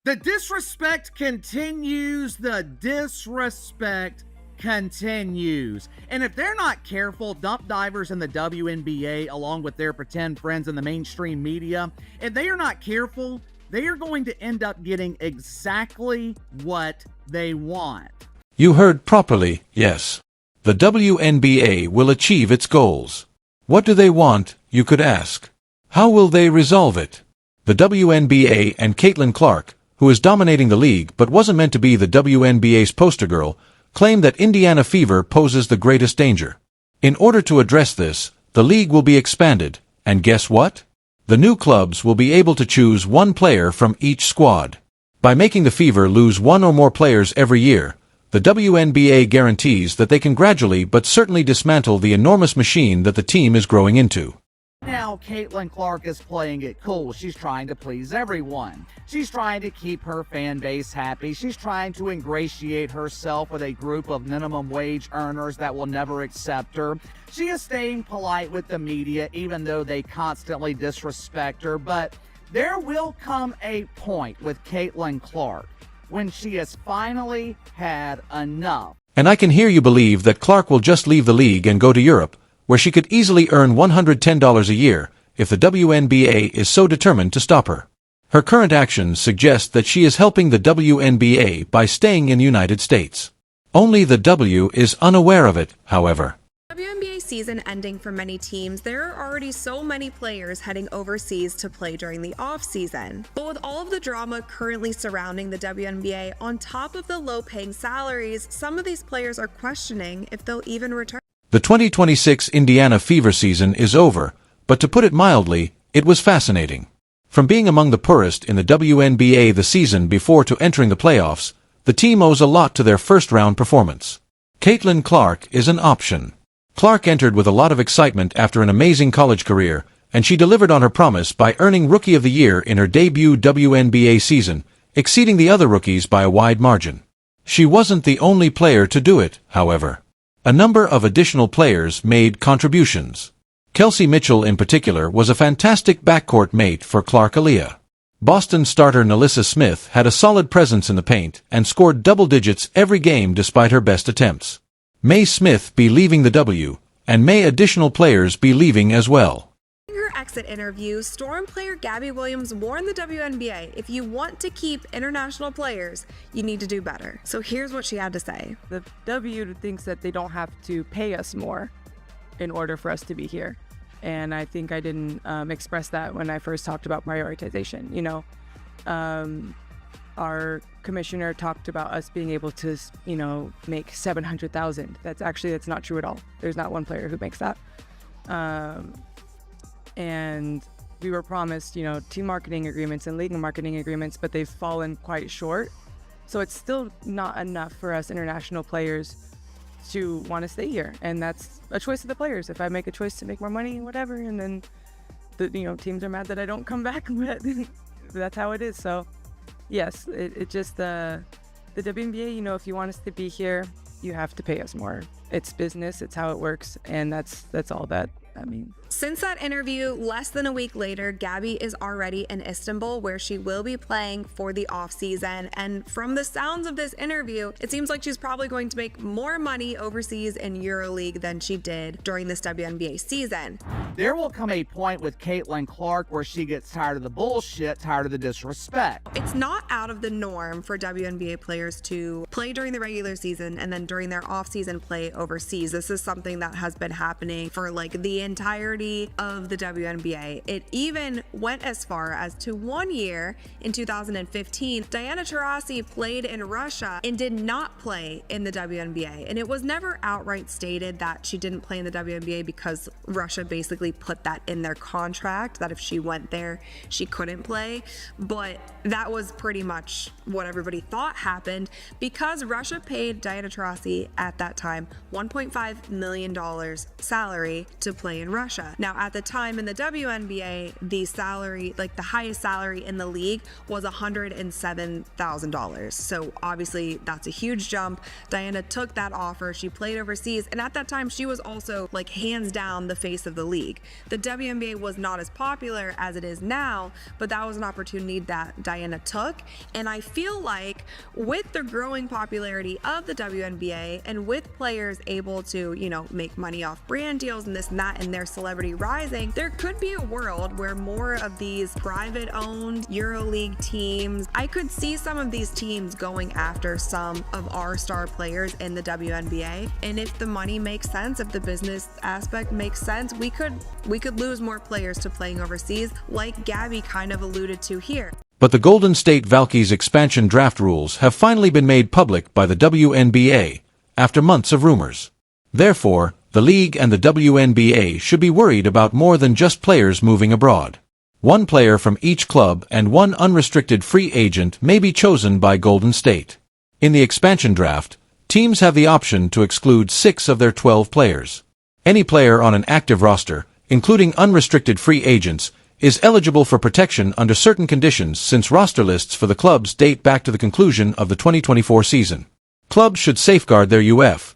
The disrespect continues. The disrespect continues. And if they're not careful, dump divers in the WNBA, along with their pretend friends in the mainstream media, if they are not careful, they are going to end up getting exactly what they want. You heard properly, yes. The WNBA will achieve its goals. What do they want, you could ask? How will they resolve it? The WNBA and Caitlin Clark, who is dominating the league but wasn't meant to be the WNBA's poster girl, claim that Indiana fever poses the greatest danger. In order to address this, the league will be expanded, and guess what? The new clubs will be able to choose one player from each squad. By making the Fever lose one or more players every year, the WNBA guarantees that they can gradually but certainly dismantle the enormous machine that the team is growing into. Now, Caitlin Clark is playing it cool. She's trying to please everyone. She's trying to keep her fan base happy. She's trying to ingratiate herself with a group of minimum wage earners that will never accept her. She is staying polite with the media, even though they constantly disrespect her. But there will come a point with Caitlin Clark when she has finally had enough. And I can hear you believe that Clark will just leave the league and go to Europe, where she could easily earn $110 a year if the WNBA is so determined to stop her. Her current actions suggest that she is helping the WNBA by staying in the United States. Only the W is unaware of it, however. WNBA season ending for many teams, there are already so many players heading overseas to play during the off-season. But with all of the drama currently surrounding the WNBA, on top of the low-paying salaries, some of these players are questioning if they'll even return. The 2026 Indiana Fever season is over, but to put it mildly, it was fascinating. From being among the poorest in the WNBA the season before to entering the playoffs, the team owes a lot to their first-round performance. Caitlin Clark is an option. Clark entered with a lot of excitement after an amazing college career, and she delivered on her promise by earning Rookie of the Year in her debut WNBA season, exceeding the other rookies by a wide margin. She wasn't the only player to do it, however. A number of additional players made contributions. Kelsey Mitchell in particular was a fantastic backcourt mate for Clark Aaliyah. Boston starter Nalissa Smith had a solid presence in the paint and scored double digits every game despite her best attempts. May Smith be leaving the W, and may additional players be leaving as well. In her exit interview, Storm player Gabby Williams warned the WNBA, if you want to keep international players, you need to do better. So here's what she had to say. The W thinks that they don't have to pay us more in order for us to be here. And I think I didn't express that when I first talked about prioritization. You know, our commissioner talked about us being able to, you know, make $700,000. That's not true at all. There's not one player who makes that. And we were promised, you know, team marketing agreements and league marketing agreements, but they've fallen quite short. So it's still not enough for us international players to want to stay here. And that's a choice of the players. If I make a choice to make more money, whatever, and then the, you know, teams are mad that I don't come back, but that's how it is. So yes, it just, the WNBA, you know, if you want us to be here, you have to pay us more. It's business, it's how it works, and that's all that I mean. Since that interview, less than a week later, Gabby is already in Istanbul, where she will be playing for the off-season. And from the sounds of this interview, it seems like she's probably going to make more money overseas in EuroLeague than she did during this WNBA season. There will come a point with Caitlin Clark where she gets tired of the bullshit, tired of the disrespect. It's not out of the norm for WNBA players to play during the regular season and then during their off-season play overseas. This is something that has been happening for like the entirety of the WNBA. It even went as far as to 1 year in 2015, Diana Taurasi played in Russia and did not play in the WNBA. And it was never outright stated that she didn't play in the WNBA because Russia basically put that in their contract, that if she went there, she couldn't play. But that was pretty much what everybody thought happened because Russia paid Diana Taurasi at that time $1.5 million salary to play in Russia. Now, at the time in the WNBA, the salary, like the highest salary in the league, was $107,000. So obviously that's a huge jump. Diana took that offer. She played overseas, and at that time she was also like hands down the face of the league. The WNBA was not as popular as it is now, but that was an opportunity that Diana took. And I feel like with the growing popularity of the WNBA and with players able to, make money off brand deals and this and that, and their celebrity rising, there could be a world where more of these private owned EuroLeague teams, I could see some of these teams going after some of our star players in the WNBA. And if the money makes sense, if the business aspect makes sense, we could lose more players to playing overseas, like Gabby kind of alluded to here. But the Golden State Valkyries expansion draft rules have finally been made public by the WNBA after months of rumors. Therefore, the league and the WNBA should be worried about more than just players moving abroad. One player from each club and one unrestricted free agent may be chosen by Golden State. In the expansion draft, teams have the option to exclude 6 of their 12 players. Any player on an active roster, including unrestricted free agents, is eligible for protection under certain conditions since roster lists for the clubs date back to the conclusion of the 2024 season. Clubs should safeguard their UF.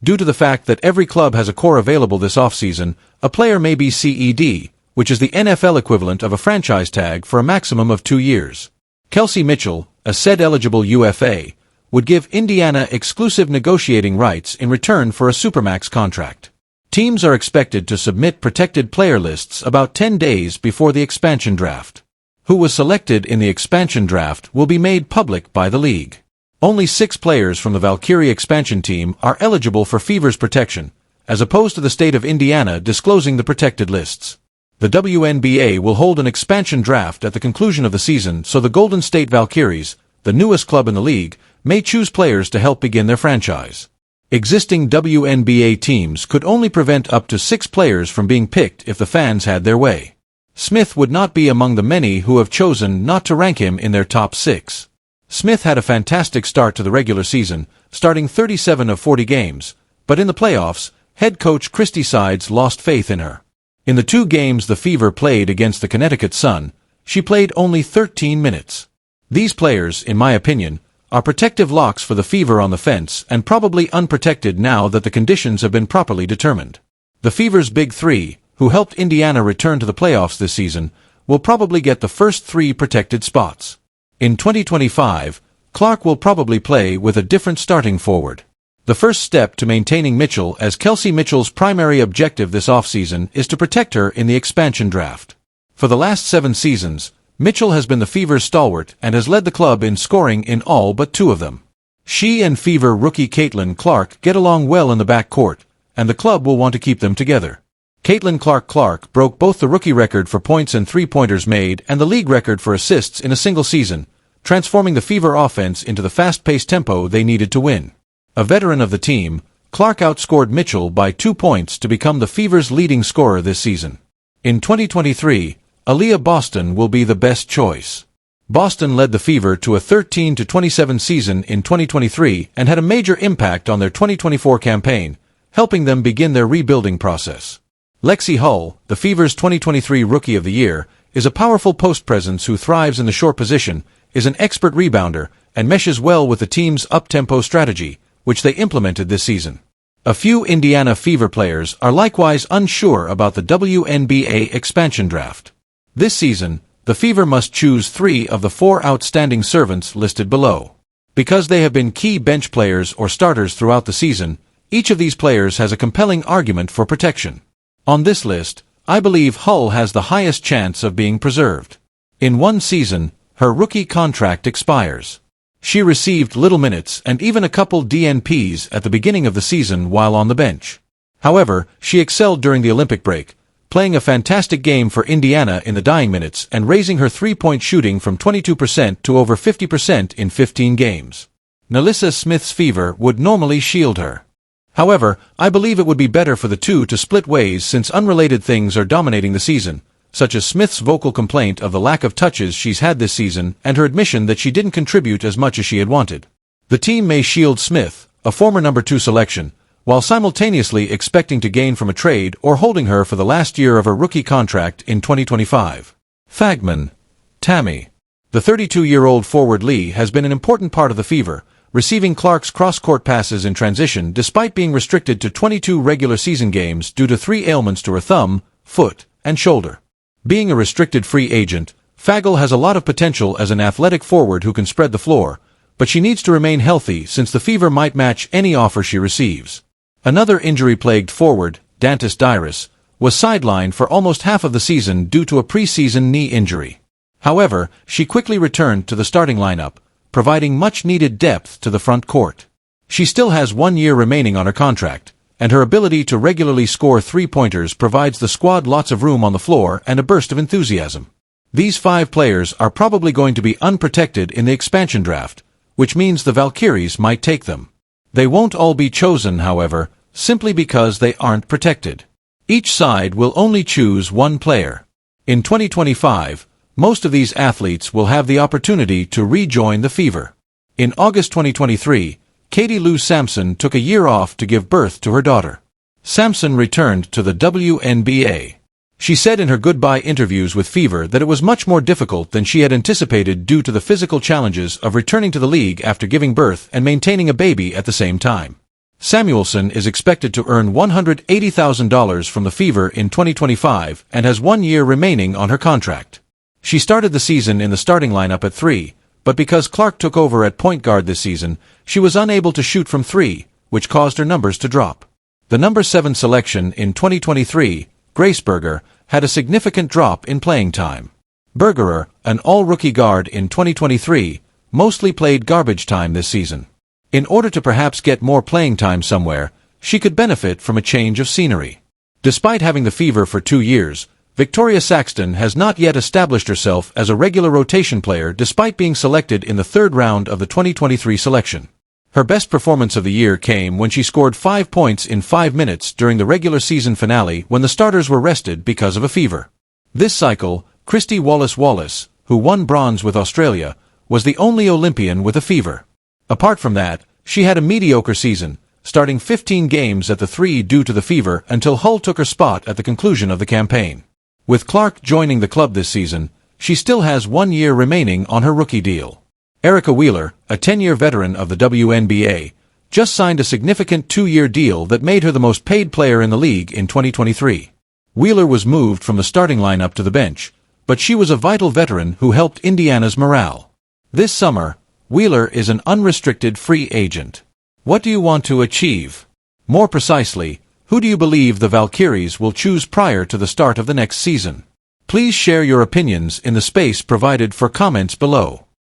Due to the fact that every club has a core available this offseason, a player may be CED, which is the NFL equivalent of a franchise tag for a maximum of 2 years. Kelsey Mitchell, a said-eligible UFA, would give Indiana exclusive negotiating rights in return for a Supermax contract. Teams are expected to submit protected player lists about 10 days before the expansion draft. Who was selected in the expansion draft will be made public by the league. Only 6 players from the Valkyrie expansion team are eligible for Fever's protection, as opposed to the state of Indiana disclosing the protected lists. The WNBA will hold an expansion draft at the conclusion of the season so the Golden State Valkyries, the newest club in the league, may choose players to help begin their franchise. Existing WNBA teams could only prevent up to 6 players from being picked if the fans had their way. Smith would not be among the many who have chosen not to rank him in their top 6. Smith had a fantastic start to the regular season, starting 37 of 40 games, but in the playoffs, head coach Christy Sides lost faith in her. In the 2 games the Fever played against the Connecticut Sun, she played only 13 minutes. These players, in my opinion, are protective locks for the Fever on the fence and probably unprotected now that the conditions have been properly determined. The Fever's Big 3, who helped Indiana return to the playoffs this season, will probably get the first 3 protected spots. In 2025, Clark will probably play with a different starting forward. The first step to maintaining Mitchell as Kelsey Mitchell's primary objective this offseason is to protect her in the expansion draft. For the last 7 seasons, Mitchell has been the Fever's stalwart and has led the club in scoring in all but 2 of them. She and Fever rookie Caitlin Clark get along well in the backcourt, and the club will want to keep them together. Caitlin Clark broke both the rookie record for points and three-pointers made and the league record for assists in a single season, transforming the Fever offense into the fast-paced tempo they needed to win. A veteran of the team, Clark outscored Mitchell by 2 points to become the Fever's leading scorer this season. In 2023, Aaliyah Boston will be the best choice. Boston led the Fever to a 13-27 season in 2023 and had a major impact on their 2024 campaign, helping them begin their rebuilding process. Lexi Hull, the Fever's 2023 Rookie of the Year, is a powerful post presence who thrives in the short position, is an expert rebounder, and meshes well with the team's up-tempo strategy, which they implemented this season. A few Indiana Fever players are likewise unsure about the WNBA expansion draft. This season, the Fever must choose 3 of the 4 outstanding servants listed below. Because they have been key bench players or starters throughout the season, each of these players has a compelling argument for protection. On this list, I believe Hull has the highest chance of being preserved. In 1 season, her rookie contract expires. She received little minutes and even a couple DNPs at the beginning of the season while on the bench. However, she excelled during the Olympic break, playing a fantastic game for Indiana in the dying minutes and raising her three-point shooting from 22% to over 50% in 15 games. Nalissa Smith's Fever would normally shield her. However, I believe it would be better for the two to split ways since unrelated things are dominating the season, such as Smith's vocal complaint of the lack of touches she's had this season and her admission that she didn't contribute as much as she had wanted. The team may shield Smith, a former number 2 selection, while simultaneously expecting to gain from a trade or holding her for the last year of her rookie contract in 2025. Fagman, Tammy. The 32-year-old forward Lee has been an important part of the Fever, receiving Clark's cross-court passes in transition despite being restricted to 22 regular season games due to 3 ailments to her thumb, foot, and shoulder. Being a restricted free agent, Fagel has a lot of potential as an athletic forward who can spread the floor, but she needs to remain healthy since the Fever might match any offer she receives. Another injury-plagued forward, Dantas Dyrus, was sidelined for almost half of the season due to a preseason knee injury. However, she quickly returned to the starting lineup, providing much-needed depth to the front court. She still has 1 year remaining on her contract, and her ability to regularly score three-pointers provides the squad lots of room on the floor and a burst of enthusiasm. These 5 players are probably going to be unprotected in the expansion draft, which means the Valkyries might take them. They won't all be chosen, however, simply because they aren't protected. Each side will only choose 1 player. In 2025, most of these athletes will have the opportunity to rejoin the Fever. In August 2023, Katie Lou Sampson took a year off to give birth to her daughter. Sampson returned to the WNBA. She said in her goodbye interviews with Fever that it was much more difficult than she had anticipated due to the physical challenges of returning to the league after giving birth and maintaining a baby at the same time. Samuelson is expected to earn $180,000 from the Fever in 2025 and has 1 year remaining on her contract. She started the season in the starting lineup at 3, but because Clark took over at point guard this season, she was unable to shoot from 3, which caused her numbers to drop. The number 7 selection in 2023, Grace Berger, had a significant drop in playing time. Bergerer, an all-rookie guard in 2023, mostly played garbage time this season. In order to perhaps get more playing time somewhere, she could benefit from a change of scenery. Despite having the Fever for 2 years, Victoria Saxton has not yet established herself as a regular rotation player despite being selected in the 3rd round of the 2023 selection. Her best performance of the year came when she scored 5 points in 5 minutes during the regular season finale when the starters were rested because of a fever. This cycle, Christy Wallace, who won bronze with Australia, was the only Olympian with a fever. Apart from that, she had a mediocre season, starting 15 games at the 3 due to the fever until Hull took her spot at the conclusion of the campaign. With Clark joining the club this season, she still has 1 year remaining on her rookie deal. Erica Wheeler, a 10-year veteran of the WNBA, just signed a significant 2-year deal that made her the most paid player in the league in 2023. Wheeler was moved from the starting lineup to the bench, but she was a vital veteran who helped Indiana's morale. This summer, Wheeler is an unrestricted free agent. What do you want to achieve? More precisely, who do you believe the Valkyries will choose prior to the start of the next season? Please share your opinions in the space provided for comments below.